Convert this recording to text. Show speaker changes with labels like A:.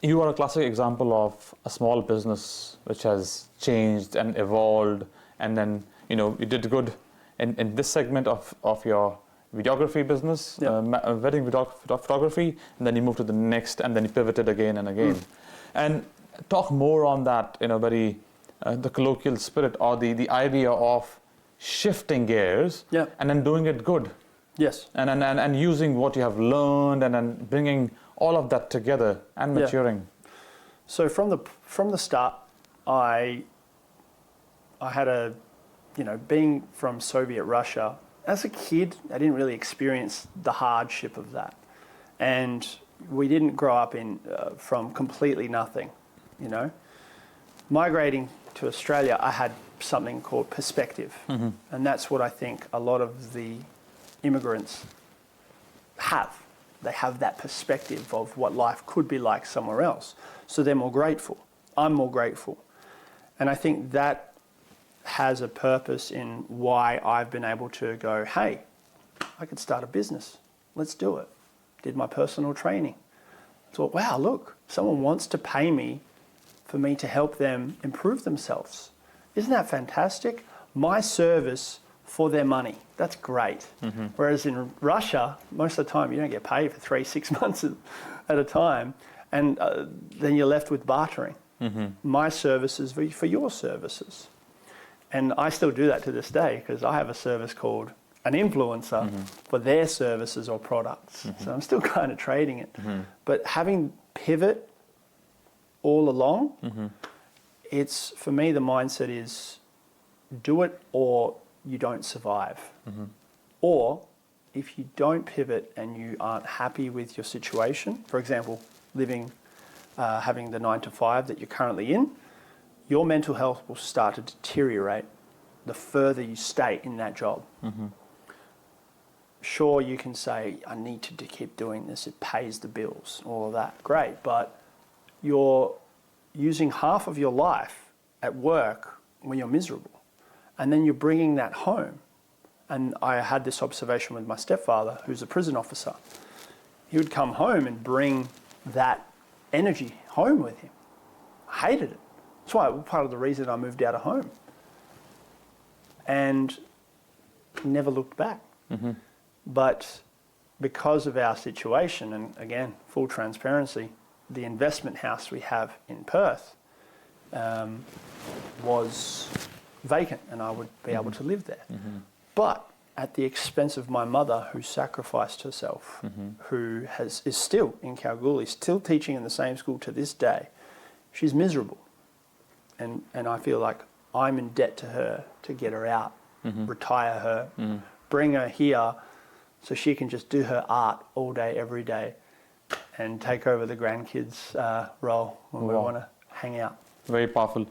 A: You are a classic example of a small business which has changed and evolved, and then you did good in this segment of your videography business, wedding photography, and then you moved to the next, and then you pivoted again and again. And talk more on that, very the colloquial spirit or the idea of shifting gears and then doing it good.
B: Yes.
A: And using what you have learned and then bringing all of that together and maturing.
B: So from the start, I had being from Soviet Russia, as a kid, I didn't really experience the hardship of that. And we didn't grow up from completely nothing, Migrating to Australia, I had something called perspective. And that's what I think a lot of the immigrants have. They have that perspective of what life could be like somewhere else. So they're more grateful. I'm more grateful. And I think that has a purpose in why I've been able to go, hey, I could start a business. Let's do it. Did my personal training. Thought, wow, look, someone wants to pay me for me to help them improve themselves. Isn't that fantastic? My service for their money. That's great. Whereas in Russia, most of the time you don't get paid for 3-6 months at a time, and then you're left with bartering. My services for your services. And I still do that to this day because I have a service called an influencer for their services or products. So I'm still kind of trading it. But having pivot all along, it's, for me, the mindset is do it or you don't survive. Or if you don't pivot and you aren't happy with your situation, for example, having the 9 to 5 that you're currently in, your mental health will start to deteriorate the further you stay in that job. Sure, you can say, I need to keep doing this, it pays the bills, all of that, great, but you're using half of your life at work when you're miserable, and then you're bringing that home. And I had this observation with my stepfather, who's a prison officer. He would come home and bring that energy home with him. I hated it. That's why part of the reason I moved out of home. And never looked back. But because of our situation, and again, full transparency, the investment house we have in Perth was vacant and I would be able to live there. But at the expense of my mother, who sacrificed herself, who is still in Kalgoorlie, still teaching in the same school to this day. She's miserable. And I feel like I'm in debt to her to get her out, retire her, bring her here so she can just do her art all day, every day, and take over the grandkids' role when we want to hang out.
A: Very powerful.